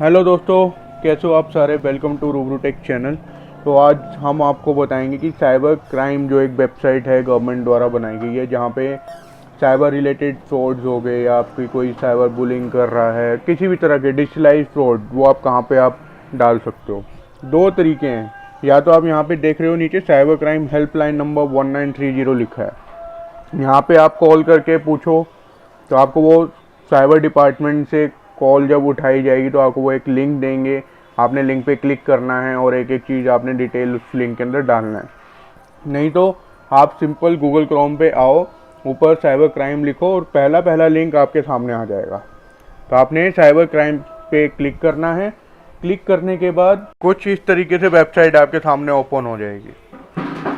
Hello दोस्तों, कैसे हो आप सारे। वेलकम टू रूबरू टेक चैनल। तो आज हम आपको बताएंगे कि साइबर क्राइम जो एक वेबसाइट है गवर्नमेंट द्वारा बनाई गई है, जहाँ पे साइबर रिलेटेड फ्रॉड्स हो गए या आपकी कोई साइबर बुलिंग कर रहा है, किसी भी तरह के डिजिटलाइज फ्रॉड, वो आप कहाँ पे आप डाल सकते हो। दो तरीके हैं, या तो आप यहाँ पे देख रहे हो नीचे साइबर क्राइम हेल्पलाइन नंबर 1930 लिखा है। यहाँ पे आप कॉल करके पूछो तो आपको वो साइबर डिपार्टमेंट से कॉल जब उठाई जाएगी तो आपको वो एक लिंक देंगे। आपने लिंक पे क्लिक करना है और एक एक चीज़ आपने डिटेल उस लिंक के अंदर डालना है। नहीं तो आप सिंपल गूगल क्रोम पे आओ, ऊपर साइबर क्राइम लिखो और पहला पहला लिंक आपके सामने आ जाएगा। तो आपने साइबर क्राइम पे क्लिक करना है। क्लिक करने के बाद कुछ इस तरीके से वेबसाइट आपके सामने ओपन हो जाएगी।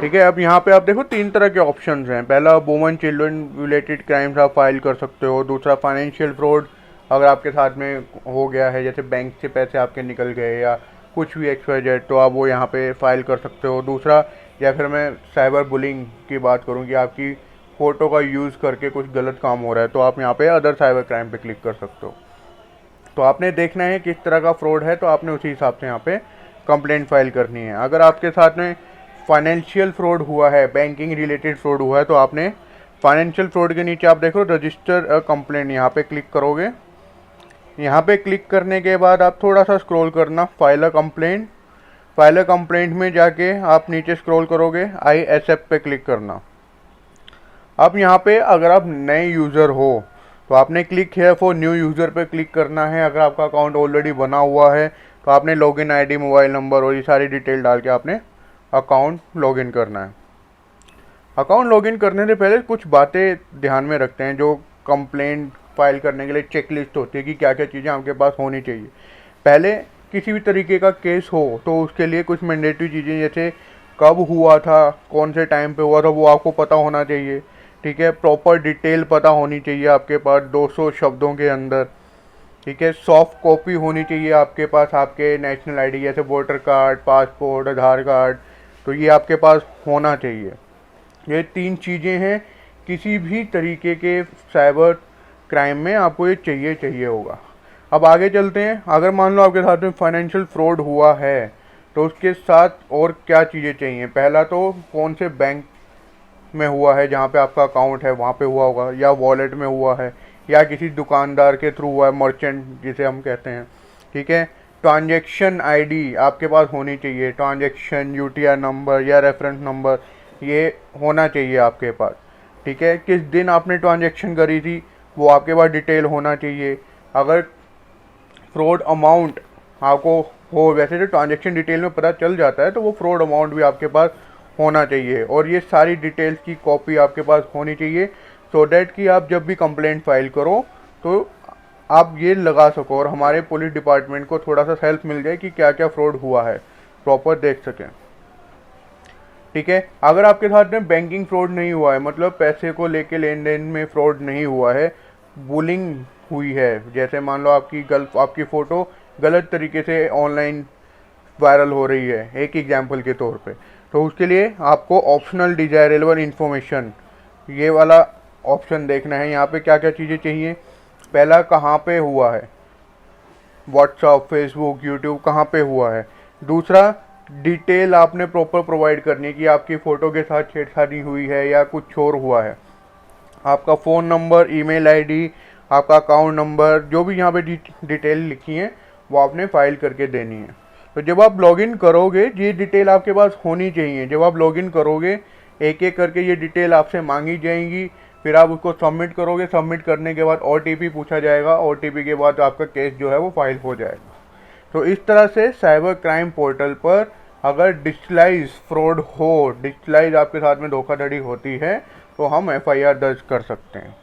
ठीक है, अब यहाँ पे आप देखो 3 तरह के ऑप्शंस हैं। पहला, वुमन चिल्ड्रन रिलेटेड क्राइम्स आप फाइल कर सकते हो। दूसरा, फाइनेंशियल फ्रॉड, अगर आपके साथ में हो गया है, जैसे बैंक से पैसे आपके निकल गए या कुछ भी XYZ, तो आप वो यहाँ पे फाइल कर सकते हो। दूसरा, या फिर मैं साइबर बुलिंग की बात करूँ कि आपकी फ़ोटो का यूज़ करके कुछ गलत काम हो रहा है, तो आप यहाँ पे अदर साइबर क्राइम पे क्लिक कर सकते हो। तो आपने देखना है किस तरह का फ्रॉड है, तो आपने उसी हिसाब से यहाँ पे कंप्लेंट फाइल करनी है। अगर आपके साथ में फाइनेंशियल फ्रॉड हुआ है, बैंकिंग रिलेटेड फ्रॉड हुआ है, तो आपने फाइनेंशियल फ्रॉड के नीचे आप देखो रजिस्टर अ कंप्लेंट, यहाँ पे क्लिक करोगे। यहाँ पे क्लिक करने के बाद आप थोड़ा सा स्क्रॉल करना, file a complaint. File a complaint में जाके आप नीचे स्क्रॉल करोगे, ISF पे क्लिक करना। अब यहाँ पे अगर आप नए यूज़र हो तो आपने click here for new user पे क्लिक करना है। अगर आपका अकाउंट ऑलरेडी बना हुआ है तो आपने लॉगिन ID, मोबाइल नंबर और ये सारी डिटेल डाल के आपने अकाउंट लॉगिन करना है। अकाउंट लॉगिन करने से पहले कुछ बातें ध्यान में रखते हैं। जो कंप्लेंट फाइल करने के लिए चेकलिस्ट होती है कि क्या क्या चीज़ें आपके पास होनी चाहिए। पहले किसी भी तरीके का केस हो तो उसके लिए कुछ मैंडेटरी चीज़ें, जैसे कब हुआ था, कौन से टाइम पे हुआ था, वो आपको पता होना चाहिए। ठीक है, प्रॉपर डिटेल पता होनी चाहिए आपके पास 200 शब्दों के अंदर। ठीक है, सॉफ्ट कॉपी होनी चाहिए आपके पास, आपके नेशनल ID जैसे वोटर कार्ड, पासपोर्ट, आधार कार्ड, तो ये आपके पास होना चाहिए। ये 3 चीज़ें हैं, किसी भी तरीके के साइबर क्राइम में आपको ये चाहिए होगा। अब आगे चलते हैं। अगर मान लो आपके साथ में फाइनेंशियल फ्रॉड हुआ है तो उसके साथ और क्या चीज़ें चाहिए। पहला तो कौन से बैंक में हुआ है, जहाँ पे आपका अकाउंट है वहाँ पे हुआ होगा, या वॉलेट में हुआ है, या किसी दुकानदार के थ्रू हुआ है, मर्चेंट जिसे हम कहते हैं। ठीक है, ट्रांजैक्शन ID आपके पास होनी चाहिए। ट्रांजैक्शन UTR नंबर या रेफरेंस नंबर ये होना चाहिए आपके पास। ठीक है, किस दिन आपने ट्रांजैक्शन करी थी वो आपके पास डिटेल होना चाहिए। अगर फ्रॉड अमाउंट आपको हो, वैसे तो ट्रांजैक्शन डिटेल में पता चल जाता है, तो वो फ्रॉड अमाउंट भी आपके पास होना चाहिए। और ये सारी डिटेल्स की कॉपी आपके पास होनी चाहिए, सो डैट कि आप जब भी कंप्लेंट फाइल करो तो आप ये लगा सको और हमारे पुलिस डिपार्टमेंट को थोड़ा सा हेल्प मिल जाए कि क्या क्या फ्रॉड हुआ है, प्रॉपर देख सकें। ठीक है, अगर आपके साथ में बैंकिंग फ्रॉड नहीं हुआ है, मतलब पैसे को लेके लेन देन में फ्रॉड नहीं हुआ है, बुलिंग हुई है, जैसे मान लो आपकी फ़ोटो गलत तरीके से ऑनलाइन वायरल हो रही है, एक एग्जांपल के तौर पे, तो उसके लिए आपको ऑप्शनल डिजायरेबल इन्फॉर्मेशन ये वाला ऑप्शन देखना है। यहाँ पे क्या क्या चीज़ें चाहिए। पहला, कहाँ पे हुआ है, व्हाट्सअप, फेसबुक, यूट्यूब कहाँ पे हुआ है। दूसरा, डिटेल आपने प्रॉपर प्रोवाइड करनी है कि आपकी फ़ोटो के साथ छेड़छाड़ी हुई है या कुछ और हुआ है। आपका फ़ोन नंबर, ईमेल ID, आपका अकाउंट नंबर, जो भी यहाँ पे डिटेल लिखी है वो आपने फाइल करके देनी है। तो जब आप लॉगिन करोगे ये डिटेल आपके पास होनी चाहिए। जब आप लॉगिन करोगे एक एक करके ये डिटेल आपसे मांगी जाएंगी, फिर आप उसको सबमिट करोगे। सबमिट करने के बाद OTP पूछा जाएगा। OTP के बाद आपका केस जो है वो फाइल हो जाएगा। तो इस तरह से साइबर क्राइम पोर्टल पर अगर डिजिटलाइज फ्रॉड हो, डिजिटलाइज आपके साथ में धोखाधड़ी होती है, तो हम FIR दर्ज कर सकते हैं।